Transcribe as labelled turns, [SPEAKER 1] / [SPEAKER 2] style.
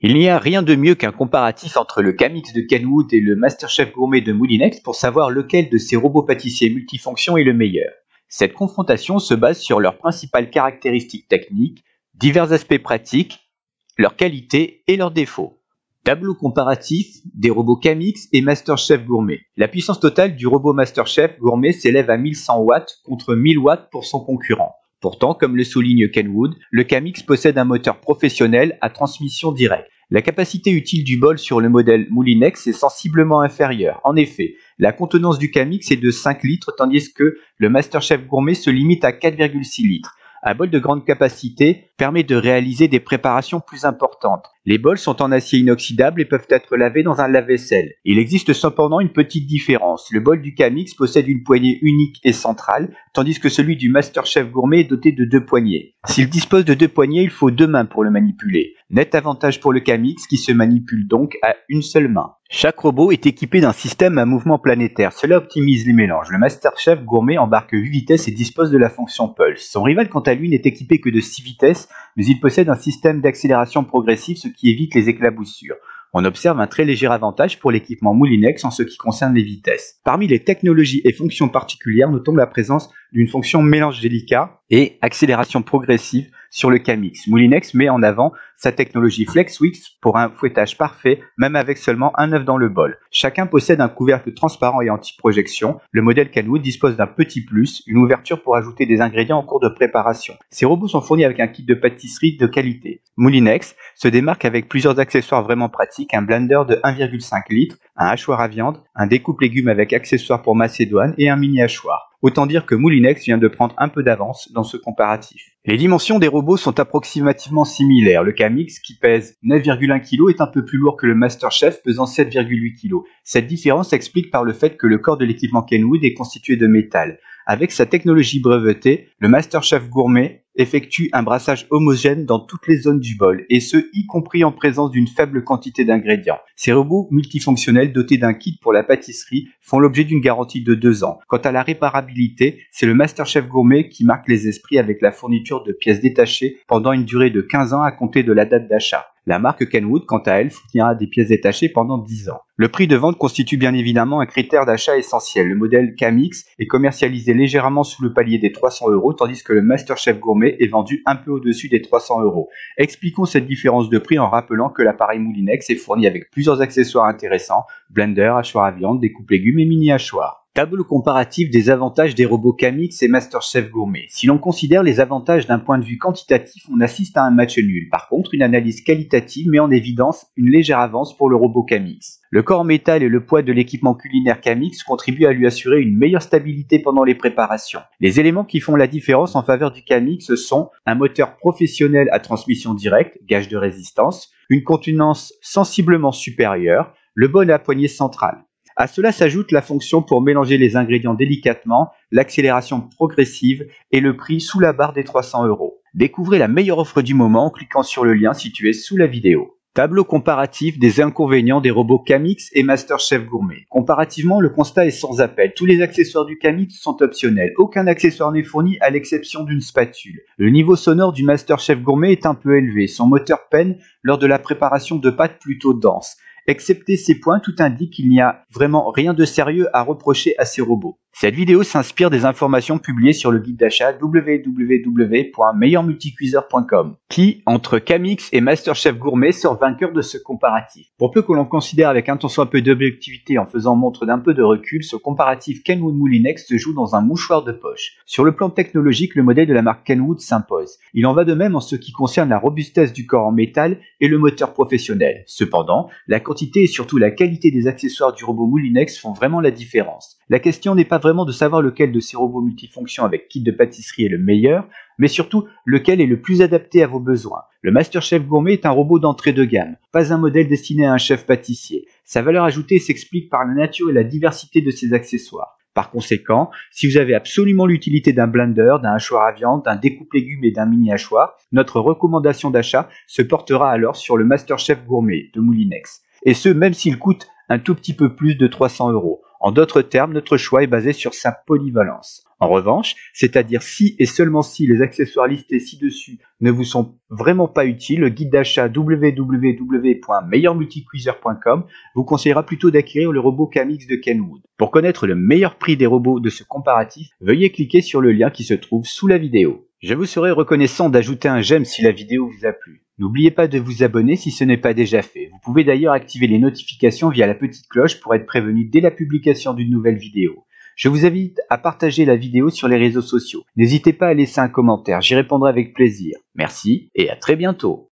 [SPEAKER 1] Il n'y a rien de mieux qu'un comparatif entre le Camix de Kenwood et le MasterChef Gourmet de Moulinex pour savoir lequel de ces robots pâtissiers multifonctions est le meilleur. Cette confrontation se base sur leurs principales caractéristiques techniques, divers aspects pratiques, leurs qualités et leurs défauts. Tableau comparatif des robots Camix et MasterChef Gourmet. La puissance totale du robot MasterChef Gourmet s'élève à 1100 watts contre 1000 watts pour son concurrent. Pourtant, comme le souligne Kenwood, le Camix possède un moteur professionnel à transmission directe. La capacité utile du bol sur le modèle Moulinex est sensiblement inférieure. En effet, la contenance du Camix est de 5 litres tandis que le MasterChef Gourmet se limite à 4,6 litres. Un bol de grande capacité permet de réaliser des préparations plus importantes. Les bols sont en acier inoxydable et peuvent être lavés dans un lave-vaisselle. Il existe cependant une petite différence. Le bol du Camix possède une poignée unique et centrale, tandis que celui du MasterChef Gourmet est doté de 2 poignées. S'il dispose de 2 poignées, il faut 2 mains pour le manipuler. Net avantage pour le Camix qui se manipule donc à une seule main. Chaque robot est équipé d'un système à mouvement planétaire. Cela optimise les mélanges. Le MasterChef Gourmet embarque 8 vitesses et dispose de la fonction Pulse. Son rival, quant à lui, n'est équipé que de 6 vitesses, mais il possède un système d'accélération progressive, ce qui évite les éclaboussures. On observe un très léger avantage pour l'équipement Moulinex en ce qui concerne les vitesses. Parmi les technologies et fonctions particulières, notons la présence d'une fonction mélange délicat et accélération progressive sur le Camix. Moulinex met en avant sa technologie FlexWix pour un fouettage parfait, même avec seulement un œuf dans le bol. Chacun possède un couvercle transparent et anti-projection. Le modèle Kenwood dispose d'un petit plus, une ouverture pour ajouter des ingrédients en cours de préparation. Ces robots sont fournis avec un kit de pâtisserie de qualité. Moulinex se démarque avec plusieurs accessoires vraiment pratiques, un blender de 1,5 litres, un hachoir à viande, un découpe légumes avec accessoires pour macédoine et un mini hachoir. Autant dire que Moulinex vient de prendre un peu d'avance dans ce comparatif. Les dimensions des robots sont approximativement similaires. Le Camix, qui pèse 9,1 kg, est un peu plus lourd que le MasterChef, pesant 7,8 kg. Cette différence s'explique par le fait que le corps de l'équipement Kenwood est constitué de métal. Avec sa technologie brevetée, le MasterChef Gourmet effectue un brassage homogène dans toutes les zones du bol, et ce, y compris en présence d'une faible quantité d'ingrédients. Ces robots multifonctionnels dotés d'un kit pour la pâtisserie font l'objet d'une garantie de 2 ans. Quant à la réparabilité, c'est le MasterChef Gourmet qui marque les esprits avec la fourniture de pièces détachées pendant une durée de 15 ans à compter de la date d'achat. La marque Kenwood, quant à elle, fournira des pièces détachées pendant 10 ans. Le prix de vente constitue bien évidemment un critère d'achat essentiel. Le modèle Camix est commercialisé légèrement sous le palier des 300 €, tandis que le MasterChef Gourmet est vendu un peu au-dessus des 300 €. Expliquons cette différence de prix en rappelant que l'appareil Moulinex est fourni avec plusieurs accessoires intéressants, blender, hachoir à viande, découpe légumes et mini hachoir. Tableau comparatif des avantages des robots Camix et MasterChef Gourmet. Si l'on considère les avantages d'un point de vue quantitatif, on assiste à un match nul. Par contre, une analyse qualitative met en évidence une légère avance pour le robot Camix. Le corps en métal et le poids de l'équipement culinaire Camix contribuent à lui assurer une meilleure stabilité pendant les préparations. Les éléments qui font la différence en faveur du Camix sont un moteur professionnel à transmission directe, gage de résistance, une contenance sensiblement supérieure, le bol à poignée centrale. À cela s'ajoute la fonction pour mélanger les ingrédients délicatement, l'accélération progressive et le prix sous la barre des 300 €. Découvrez la meilleure offre du moment en cliquant sur le lien situé sous la vidéo. Tableau comparatif des inconvénients des robots Camix et MasterChef Gourmet. Comparativement, le constat est sans appel. Tous les accessoires du Camix sont optionnels. Aucun accessoire n'est fourni à l'exception d'une spatule. Le niveau sonore du MasterChef Gourmet est un peu élevé. Son moteur peine lors de la préparation de pâtes plutôt denses. Excepté ces points, tout indique qu'il n'y a vraiment rien de sérieux à reprocher à ces robots. Cette vidéo s'inspire des informations publiées sur le guide d'achat www.meilleurmulticuiseur.com. Qui, entre Camix et MasterChef Gourmet, sort vainqueur de ce comparatif? Pour peu que l'on considère avec un tant soit peu d'objectivité en faisant montre d'un peu de recul, ce comparatif Kenwood Moulinex se joue dans un mouchoir de poche. Sur le plan technologique, le modèle de la marque Kenwood s'impose. Il en va de même en ce qui concerne la robustesse du corps en métal et le moteur professionnel. Cependant, la quantité et surtout la qualité des accessoires du robot Moulinex font vraiment la différence. La question n'est pas vraiment de savoir lequel de ces robots multifonctions avec kit de pâtisserie est le meilleur, mais surtout lequel est le plus adapté à vos besoins. Le MasterChef Gourmet est un robot d'entrée de gamme, pas un modèle destiné à un chef pâtissier. Sa valeur ajoutée s'explique par la nature et la diversité de ses accessoires. Par conséquent, si vous avez absolument l'utilité d'un blender, d'un hachoir à viande, d'un découpe légumes et d'un mini hachoir, notre recommandation d'achat se portera alors sur le MasterChef Gourmet de Moulinex. Et ce, même s'il coûte un tout petit peu plus de 300 €. En d'autres termes, notre choix est basé sur sa polyvalence. En revanche, c'est-à-dire si et seulement si les accessoires listés ci-dessus ne vous sont vraiment pas utiles, le guide d'achat www.meilleurmulticuiseur.com vous conseillera plutôt d'acquérir le robot Camix de Kenwood. Pour connaître le meilleur prix des robots de ce comparatif, veuillez cliquer sur le lien qui se trouve sous la vidéo. Je vous serai reconnaissant d'ajouter un j'aime si la vidéo vous a plu. N'oubliez pas de vous abonner si ce n'est pas déjà fait. Vous pouvez d'ailleurs activer les notifications via la petite cloche pour être prévenu dès la publication d'une nouvelle vidéo. Je vous invite à partager la vidéo sur les réseaux sociaux. N'hésitez pas à laisser un commentaire, j'y répondrai avec plaisir. Merci et à très bientôt.